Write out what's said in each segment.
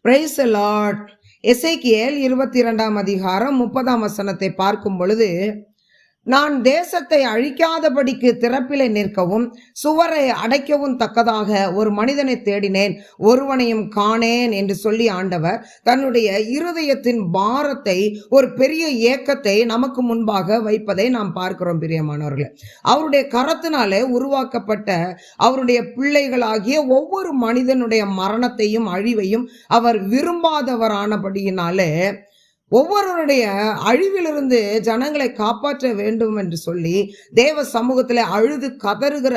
Praise the Lord. எசேக்கியேல் 22 அதிகாரம் 30 பார்க்கும் பொழுது, நான் தேசத்தை அழிக்காதபடிக்கு திறப்பிலே நிற்கவும் சுவரை அடைக்கவும் தக்கதாக ஒரு மனிதனை தேடினேன், ஒருவனையும் காணேன் என்று சொல்லி ஆண்டவர் தன்னுடைய இருதயத்தின் பாரத்தை, ஒரு பெரிய ஏக்கத்தை நமக்கு முன்பாக வைப்பதை நாம் பார்க்கிறோம். பிரியமானவர்களே, அவருடைய கரத்தினாலே உருவாக்கப்பட்ட அவருடைய பிள்ளைகளாகிய ஒவ்வொரு மனிதனுடைய மரணத்தையும் அழிவையும் அவர் விரும்பாதவரானபடியினாலே ஒவ்வொருவருடைய அழிவிலிருந்து ஜனங்களை காப்பாற்ற வேண்டும் என்று சொல்லி தேவ சமூகத்தில் அழுது கதறுகிற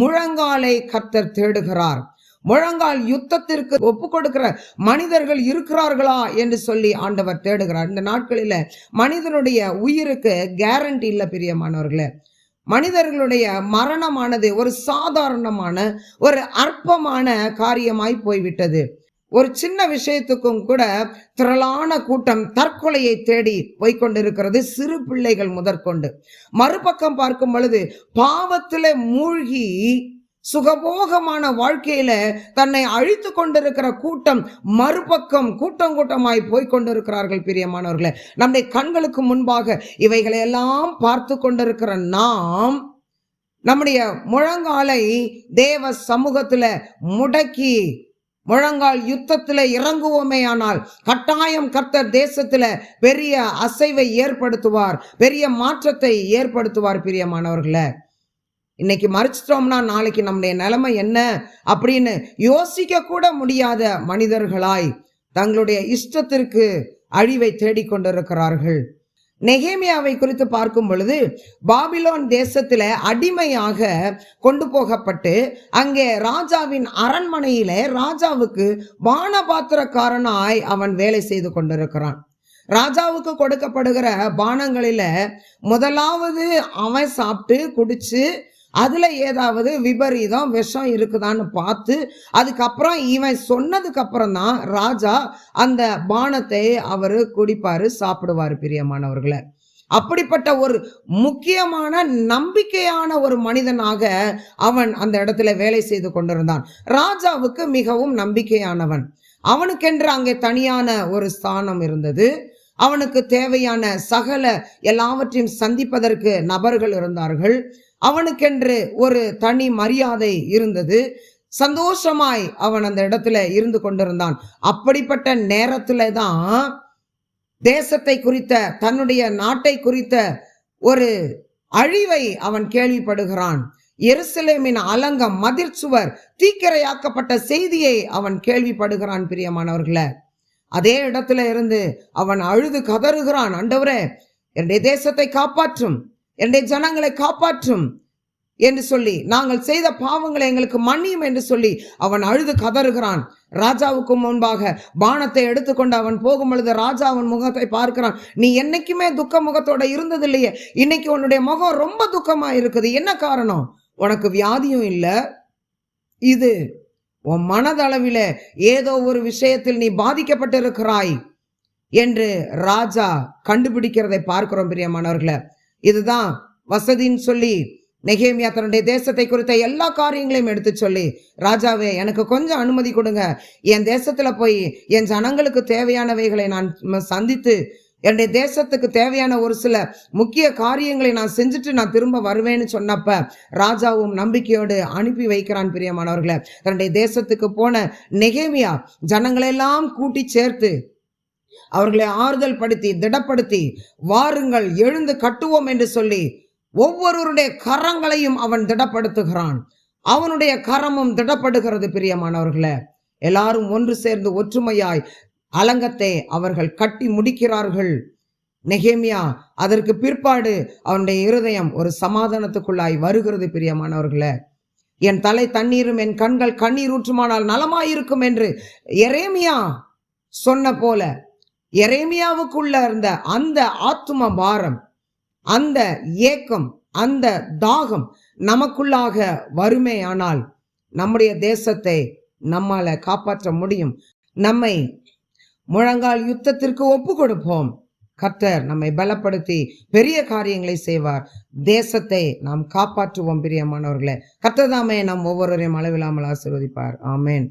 முழங்காலை கர்த்தர் தேடுகிறார். முழங்கால் யுத்தத்திற்கு ஒப்பு கொடுக்கிற மனிதர்கள் இருக்கிறார்களா என்று சொல்லி ஆண்டவர் தேடுகிறார். இந்த நாட்களில் மனிதனுடைய உயிருக்கு கேரண்டி இல்லை பிரியமானவர்களே. மனிதர்களுடைய மரணமானது ஒரு சாதாரணமான ஒரு அற்பமான காரியமாய் போய்விட்டது. ஒரு சின்ன விஷயத்துக்கும் கூட திரளான கூட்டம் தற்கொலையை தேடி போய்கொண்டிருக்கிறது, சிறு பிள்ளைகள் முதற்கொண்டு. மறுபக்கம் பார்க்கும் பொழுது பாவத்திலே மூழ்கி சுகபோகமான வாழ்க்கையில தன்னை அழித்து கொண்டிருக்கிற கூட்டம் மறுபக்கம் கூட்டம் கூட்டமாய் போய்கொண்டிருக்கிறார்கள். பிரியமானவர்களே, நம்முடைய கண்களுக்கு முன்பாக இவைகளை எல்லாம் பார்த்து கொண்டிருக்கிற நாம் நம்முடைய முழங்காலை தேவ சமூகத்துல முடக்கி முழங்கால் யுத்தத்தில் இறங்குவோமே ஆனால் கட்டாயம் கர்த்தர் தேசத்துல பெரிய அசைவை ஏற்படுத்துவார், பெரிய மாற்றத்தை ஏற்படுத்துவார். பிரியமானவர்களே, இன்னைக்கு மறிச்சிட்டோம்னா நாளைக்கு நம்முடைய நிலைமை என்ன அப்படின்னு யோசிக்க கூட முடியாத மனிதர்களாய் தங்களுடைய இஷ்டத்திற்கு அழிவை தேடிக்கொண்டிருக்கிறார்கள். நெகேமியாவை குறித்து பார்க்கும் பொழுது, பாபிலோன் தேசத்துல அடிமையாக கொண்டு போகப்பட்டு அங்கே ராஜாவின் அரண்மனையிலே ராஜாவுக்கு பானபாத்திரக்காரனாய் அவன் வேலை செய்து கொண்டிருக்கிறான். ராஜாவுக்கு கொடுக்கப்படுகிற பானங்களில முதலாவது அவன் சாப்பிட்டு குடிச்சு அதுல ஏதாவது விபரீதம் விஷம் இருக்குதான்னு பார்த்து அதுக்கப்புறம் இவன் சொன்னதுக்கு அப்புறம் தான் ராஜா அந்த பானத்தை அவரு குடிப்பாரு, சாப்பிடுவாரு. பிரியமானவர்களே, அப்படிப்பட்ட ஒரு முக்கியமான நம்பிக்கையான ஒரு மனிதனாக அவன் அந்த இடத்துல வேலை செய்து கொண்டிருந்தான். ராஜாவுக்கு மிகவும் நம்பிக்கையானவன். அவனுக்கென்று அங்கே தனியான ஒரு ஸ்தானம் இருந்தது. அவனுக்கு தேவையான சகல எல்லாவற்றையும் சந்திப்பதற்கு நபர்கள் இருந்தார்கள். அவனுக்கென்று ஒரு தனி மரியாதை இருந்தது. சந்தோஷமாய் அவன் அந்த இடத்துல இருந்து கொண்டிருந்தான். அப்படிப்பட்ட நேரத்துல தான் தேசத்தை குறித்த, தன்னுடைய நாட்டை குறித்த ஒரு அழிவை அவன் கேள்விப்படுகிறான். எருசலேமின் அலங்கம், மதிர்ச்சுவர் தீக்கிரையாக்கப்பட்ட செய்தியை அவன் கேள்விப்படுகிறான். பிரியமானவர்களே, அதே இடத்துல இருந்து அவன் அழுது கதறுகிறான், ஆண்டவரே என்னுடைய தேசத்தை காப்பாற்றும், என்னுடைய ஜனங்களை காப்பாற்றும் என்று சொல்லி, நாங்கள் செய்த பாவங்களை எங்களுக்கு மன்னியும் என்று சொல்லி அவன் அழுது கதறுகிறான். ராஜாவுக்கு முன்பாக பானத்தை எடுத்துக்கொண்டு அவன் போகும் பொழுது ராஜா அவன் முகத்தை பார்க்கிறான். நீ என்னைக்குமே துக்க முகத்தோட இருந்தது இல்லையே, இன்னைக்கு உன்னுடைய முகம் ரொம்ப துக்கமா இருக்குது, என்ன காரணம்? உனக்கு வியாதியும் இல்லை, இது உன் மனதளவில ஏதோ ஒரு விஷயத்தில் நீ பாதிக்கப்பட்டிருக்கிறாய் என்று ராஜா கண்டுபிடிக்கிறதை பார்க்கிறோம். பிரியமானவர்களே, இதுதான் வசதின்னு சொல்லி நெகேமியா தன்னுடைய தேசத்தை குறித்த எல்லா காரியங்களையும் எடுத்து சொல்லி, ராஜாவே எனக்கு கொஞ்சம் அனுமதி கொடுங்க, என் தேசத்துல போய் என் ஜனங்களுக்கு தேவையானவைகளை நான் சந்தித்து என்னுடைய தேசத்துக்கு தேவையான ஒரு சில முக்கிய காரியங்களை நான் செஞ்சுட்டு நான் திரும்ப வருவேன்னு சொன்னப்ப ராஜாவும் நம்பிக்கையோடு அனுப்பி வைக்கிறான். பிரியமானவர்களே, தன்னுடைய தேசத்துக்கு போன நெகேமியா ஜனங்களெல்லாம் கூட்டி சேர்த்து அவர்களை ஆறுதல் படுத்தி திடப்படுத்தி, வாருங்கள் எழுந்து கட்டுவோம் என்று சொல்லி ஒவ்வொருவருடைய கரங்களையும் அவன் திடப்படுத்துகிறான். அவனுடைய கரமும் திடப்படுகிறது. பிரியமானவர்களே, எல்லாரும் ஒன்று சேர்ந்து ஒற்றுமையாய் அலங்கத்தை அவர்கள் கட்டி முடிக்கிறார்கள். நெகேமியா அதற்கு பிற்பாடு அவனுடைய இருதயம் ஒரு சமாதானத்துக்குள்ளாய் வருகிறது. பிரியமானவர்களே, என் தலை தண்ணீரும் என் கண்கள் கண்ணீர் ஊற்றுமானால் நலமாயிருக்கும் என்று எரேமியா சொன்ன போல, எரேமியாவுக்குள்ள இருந்த அந்த ஆத்தும பாரம், அந்த ஏக்கம், அந்த தாகம் நமக்குள்ளாக வருமே ஆனால் நம்முடைய தேசத்தை நம்மால காப்பாற்ற முடியும். நம்மை முழங்கால் யுத்தத்திற்கு ஒப்பு கொடுப்போம். கர்த்தர் நம்மை பலப்படுத்தி பெரிய காரியங்களை செய்வார். தேசத்தை நாம் காப்பாற்றுவோம். பிரியமானவர்களே, கர்த்தர் தாமே நம் ஒவ்வொருவரையும் அளவில்லாமல் ஆசீர்வதிப்பார். ஆமென்.